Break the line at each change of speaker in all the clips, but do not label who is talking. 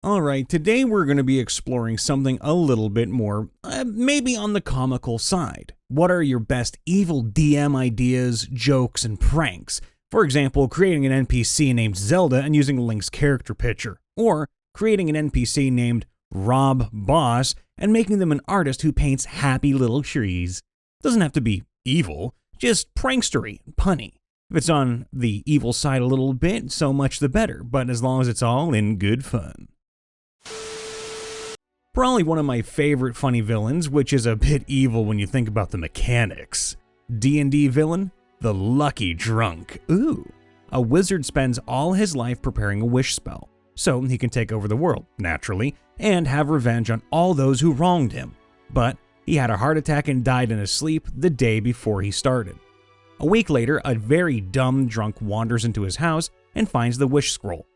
Alright, today we're going to be exploring something a little bit more, maybe on the comical side. What are your best evil DM ideas, jokes, and pranks? For example, creating an NPC named Zelda and using Link's character picture. Or creating an NPC named Rob Boss and making them an artist who paints happy little trees. Doesn't have to be evil, just prankstery, punny. If it's on the evil side a little bit, so much the better, but as long as it's all in good fun. Probably one of my favorite funny villains, which is a bit evil when you think about the mechanics. D&D villain? The Lucky Drunk. Ooh. A wizard spends all his life preparing a wish spell, so he can take over the world, naturally, and have revenge on all those who wronged him. But he had a heart attack and died in his sleep the day before he started. A week later, a very dumb drunk wanders into his house and finds the wish scroll.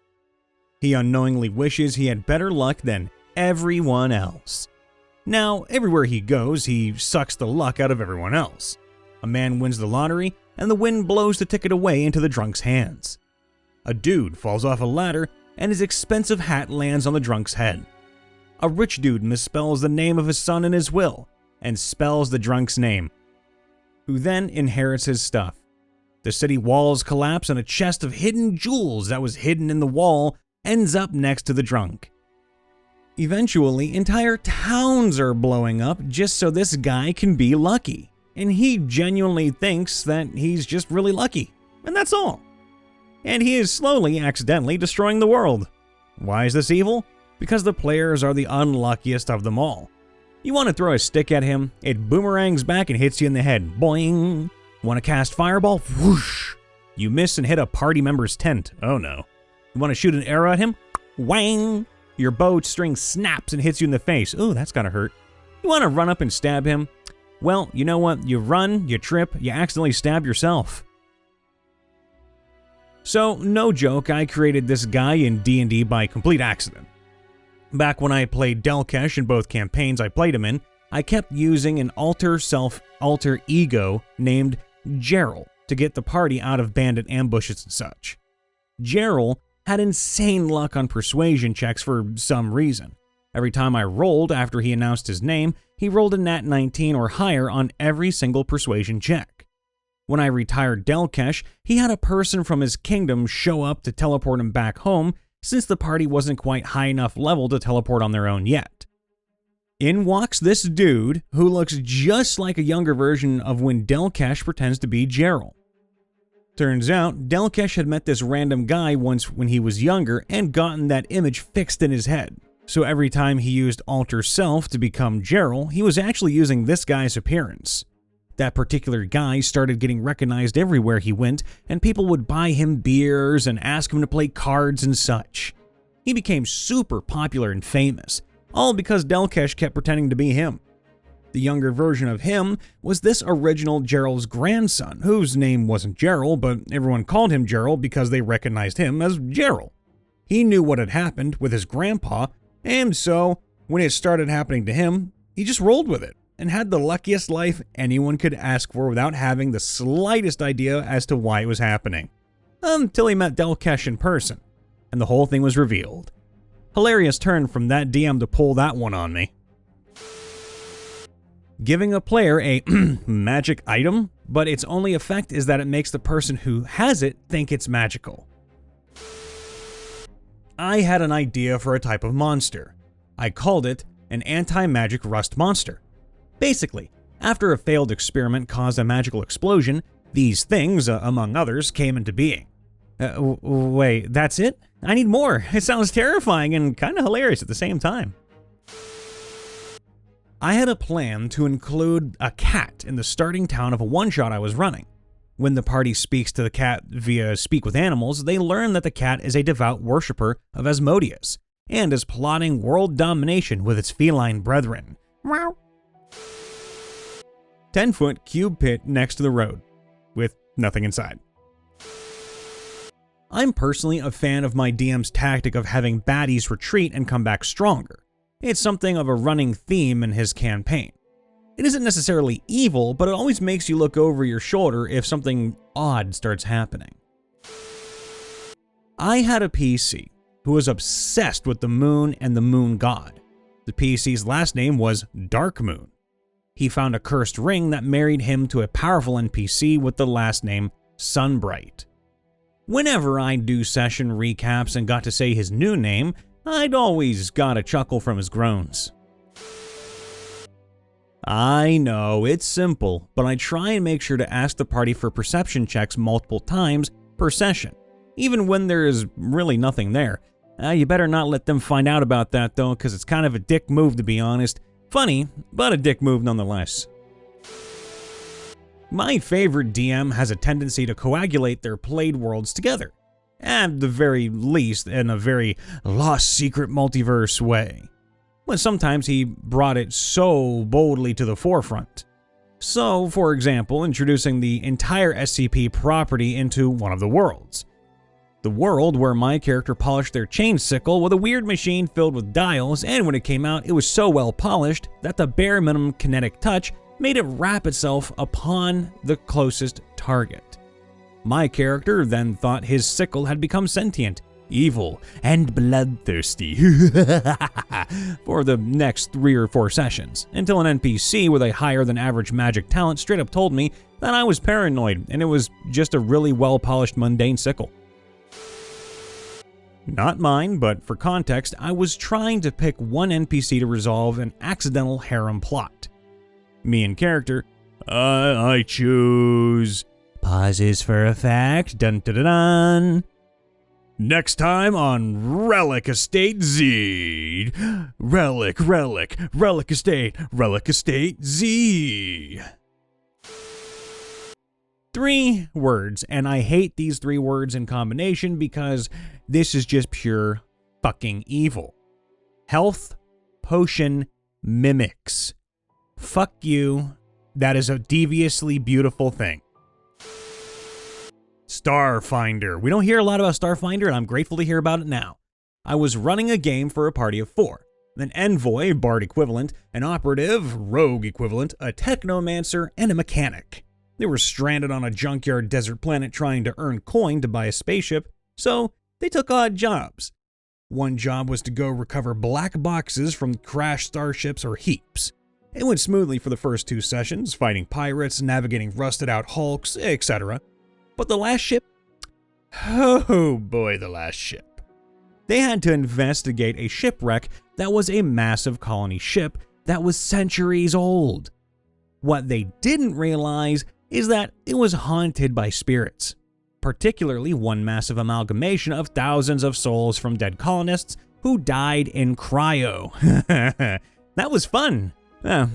He unknowingly wishes he had better luck than everyone else. Now, everywhere he goes, he sucks the luck out of everyone else. A man wins the lottery, and the wind blows the ticket away into the drunk's hands. A dude falls off a ladder, and his expensive hat lands on the drunk's head. A rich dude misspells the name of his son in his will, and spells the drunk's name, who then inherits his stuff. The city walls collapse, and a chest of hidden jewels that was hidden in the wall ends up next to the drunk. Eventually, entire towns are blowing up just so this guy can be lucky. And he genuinely thinks that he's just really lucky. And that's all. And he is slowly, accidentally destroying the world. Why is this evil? Because the players are the unluckiest of them all. You want to throw a stick at him, it boomerangs back and hits you in the head. Boing! Want to cast fireball? Whoosh! You miss and hit a party member's tent. Oh no. You want to shoot an arrow at him? Wang! Your bow string snaps and hits you in the face. Ooh, that's gotta hurt. You want to run up and stab him? Well, you know what? You run, you trip, you accidentally stab yourself. So, no joke, I created this guy in D&D by complete accident. Back when I played Delkesh in both campaigns I played him in, I kept using an alter ego named Geral to get the party out of bandit ambushes and such. Geral had insane luck on persuasion checks for some reason. Every time I rolled after he announced his name, he rolled a nat 19 or higher on every single persuasion check. When I retired Delkesh, he had a person from his kingdom show up to teleport him back home since the party wasn't quite high enough level to teleport on their own yet. In walks this dude who looks just like a younger version of when Delkesh pretends to be Geral. Turns out, Delkesh had met this random guy once when he was younger and gotten that image fixed in his head. So every time he used Alter Self to become Geral, he was actually using this guy's appearance. That particular guy started getting recognized everywhere he went, and people would buy him beers and ask him to play cards and such. He became super popular and famous, all because Delkesh kept pretending to be him. The younger version of him was this original Geral's grandson, whose name wasn't Geral, but everyone called him Geral because they recognized him as Geral. He knew what had happened with his grandpa, and so, when it started happening to him, he just rolled with it, and had the luckiest life anyone could ask for without having the slightest idea as to why it was happening. Until he met Delkesh in person, and the whole thing was revealed. Hilarious turn from that DM to pull that one on me. Giving a player a magic item, but its only effect is that it makes the person who has it think it's magical. I had an idea for a type of monster. I called it an anti-magic rust monster. Basically, after a failed experiment caused a magical explosion, these things, among others, came into being. Wait, that's it? I need more. It sounds terrifying and kind of hilarious at the same time. I had a plan to include a cat in the starting town of a one-shot I was running. When the party speaks to the cat via Speak with Animals, they learn that the cat is a devout worshipper of Asmodeus, and is plotting world domination with its feline brethren. 10-foot cube pit next to the road, with nothing inside. I'm personally a fan of my DM's tactic of having baddies retreat and come back stronger. It's something of a running theme in his campaign. It isn't necessarily evil, but it always makes you look over your shoulder if something odd starts happening. I had a PC, who was obsessed with the moon and the moon god. The PC's last name was Dark Moon. He found a cursed ring that married him to a powerful NPC with the last name Sunbright. Whenever I'd do session recaps and got to say his new name, I'd always got a chuckle from his groans. I know, it's simple, but I try and make sure to ask the party for perception checks multiple times per session, even when there is really nothing there. You better not let them find out about that though, because it's kind of a dick move to be honest. Funny, but a dick move nonetheless. My favorite DM has a tendency to coagulate their played worlds together, at the very least in a very lost secret multiverse way. But sometimes he brought it so boldly to the forefront. So, for example, introducing the entire SCP property into one of the worlds. The world where my character polished their chain sickle with a weird machine filled with dials, and when it came out, it was so well polished that the bare minimum kinetic touch made it wrap itself upon the closest target. My character then thought his sickle had become sentient, evil, and bloodthirsty for the next 3 or 4 sessions, until an NPC with a higher than average magic talent straight up told me that I was paranoid and it was just a really well polished mundane sickle. Not mine, but for context, I was trying to pick one NPC to resolve an accidental harem plot. Me in character, I choose... Pauses for effect, dun dun dun dun. Next time on Relic Estate Z. Relic Estate Z. 3 words, and I hate these 3 words in combination because this is just pure fucking evil. Health Potion Mimics. Fuck you. That is a deviously beautiful thing. Starfinder. We don't hear a lot about Starfinder, and I'm grateful to hear about it now. I was running a game for a party of 4. An envoy, bard equivalent, an operative, rogue equivalent, a technomancer, and a mechanic. They were stranded on a junkyard desert planet trying to earn coin to buy a spaceship, so they took odd jobs. One job was to go recover black boxes from crashed starships or heaps. It went smoothly for the first 2 sessions, fighting pirates, navigating rusted-out hulks, etc. But the last ship? Oh boy, the last ship. They had to investigate a shipwreck that was a massive colony ship that was centuries old. What they didn't realize is that it was haunted by spirits, particularly one massive amalgamation of thousands of souls from dead colonists who died in cryo. That was fun.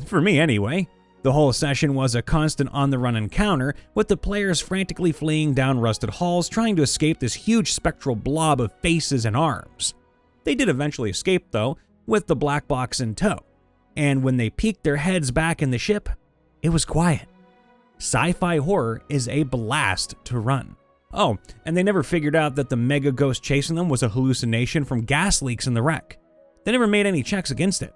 For me anyway. The whole session was a constant on-the-run encounter, with the players frantically fleeing down rusted halls trying to escape this huge spectral blob of faces and arms. They did eventually escape though, with the black box in tow, and when they peeked their heads back in the ship, it was quiet. Sci-fi horror is a blast to run. Oh, and they never figured out that the mega ghost chasing them was a hallucination from gas leaks in the wreck. They never made any checks against it.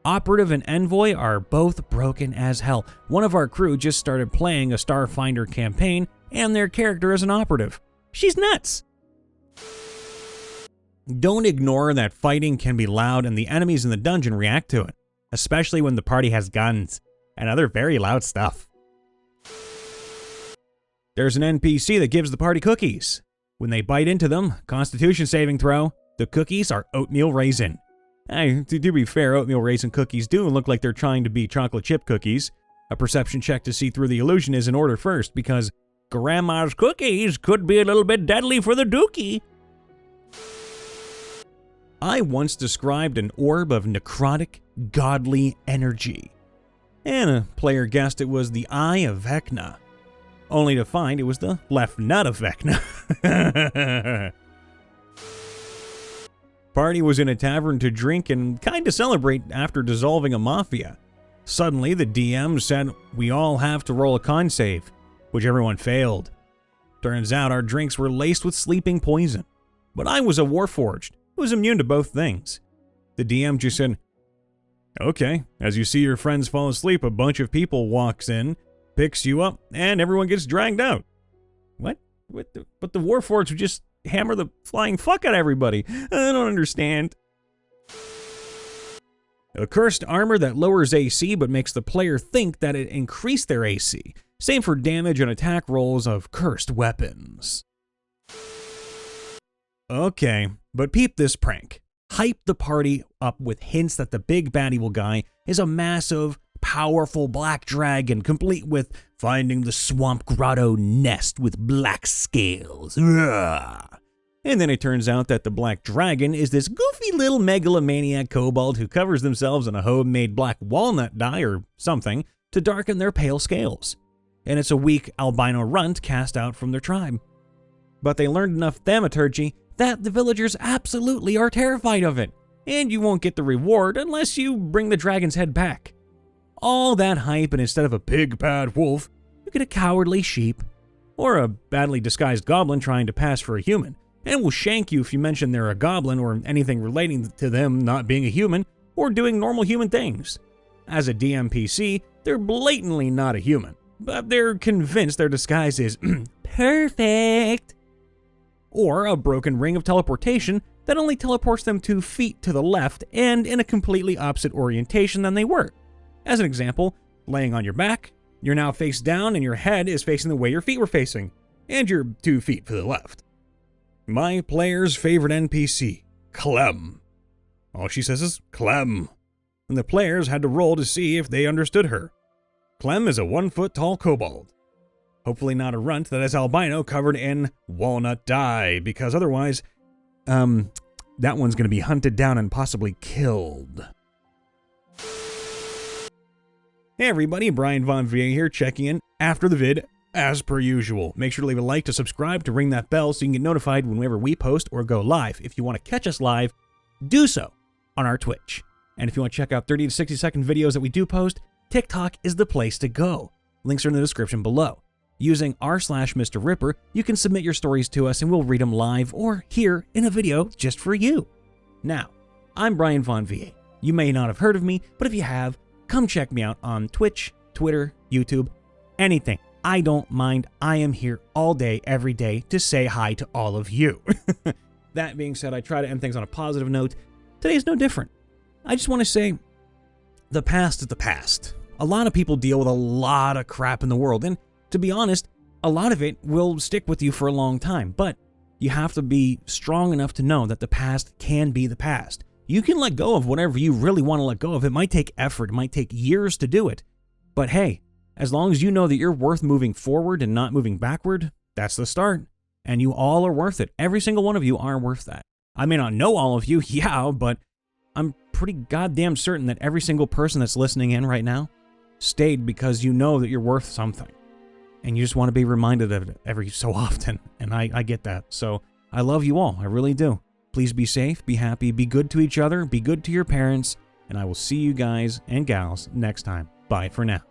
Operative and Envoy are both broken as hell. One of our crew just started playing a Starfinder campaign, and their character is an operative. She's nuts! Don't ignore that fighting can be loud and the enemies in the dungeon react to it, especially when the party has guns and other very loud stuff. There's an NPC that gives the party cookies. When they bite into them, Constitution saving throw, the cookies are oatmeal raisin. Hey, to be fair, oatmeal raisin cookies do look like they're trying to be chocolate chip cookies. A perception check to see through the illusion is in order first, because Grandma's cookies could be a little bit deadly for the dookie. I once described an orb of necrotic, godly energy, and a player guessed it was the Eye of Vecna, only to find it was the left nut of Vecna. Party was in a tavern to drink and kinda celebrate after dissolving a mafia. Suddenly, the DM said we all have to roll a con save, which everyone failed. Turns out our drinks were laced with sleeping poison, but I was a Warforged, who was immune to both things. The DM just said, okay, as you see your friends fall asleep, a bunch of people walks in, picks you up, and everyone gets dragged out. What? But the Warforged were just hammer the flying fuck out of everybody. I don't understand. A cursed armor that lowers AC but makes the player think that it increased their AC. Same for damage and attack rolls of cursed weapons. Okay, but peep this prank. Hype the party up with hints that the big bad evil guy is a massive, powerful black dragon, complete with finding the swamp grotto nest with black scales. Ugh. And then it turns out that the black dragon is this goofy little megalomaniac kobold who covers themselves in a homemade black walnut dye or something to darken their pale scales. And it's a weak albino runt cast out from their tribe. But they learned enough thaumaturgy that the villagers absolutely are terrified of it, and you won't get the reward unless you bring the dragon's head back. All that hype, and instead of a big bad wolf, you get a cowardly sheep, or a badly disguised goblin trying to pass for a human, and will shank you if you mention they're a goblin or anything relating to them not being a human or doing normal human things. As a DMPC, they're blatantly not a human, but they're convinced their disguise is perfect. Or a broken ring of teleportation that only teleports them 2 feet to the left and in a completely opposite orientation than they were. As an example, laying on your back, you're now face down and your head is facing the way your feet were facing, and you're 2 feet to the left. My player's favorite NPC, Clem. All she says is Clem, and the players had to roll to see if they understood her. Clem is a 1-foot-tall kobold. Hopefully not a runt that is albino covered in walnut dye, because otherwise, that one's going to be hunted down and possibly killed. Hey everybody, Brian Von VA here, checking in after the vid, as per usual. Make sure to leave a like to subscribe to ring that bell so you can get notified whenever we post or go live. If you want to catch us live, do so on our Twitch. And if you want to check out 30 to 60 second videos that we do post, TikTok is the place to go. Links are in the description below. Using r/MrRipper, you can submit your stories to us and we'll read them live or here in a video just for you. Now, I'm Brian Von VA. You may not have heard of me, but if you have, come check me out on Twitch, Twitter, YouTube, anything. I don't mind. I am here all day, every day to say hi to all of you. That being said, I try to end things on a positive note. Today's no different. I just want to say, the past is the past. A lot of people deal with a lot of crap in the world, and to be honest, a lot of it will stick with you for a long time, but you have to be strong enough to know that the past can be the past. You can let go of whatever you really want to let go of. It might take effort, it might take years to do it, but hey, as long as you know that you're worth moving forward and not moving backward, that's the start, and you all are worth it. Every single one of you are worth that. I may not know all of you, yeah, but I'm pretty goddamn certain that every single person that's listening in right now stayed because you know that you're worth something. And you just want to be reminded of it every so often. And I get that. So I love you all. I really do. Please be safe, be happy, be good to each other, be good to your parents. And I will see you guys and gals next time. Bye for now.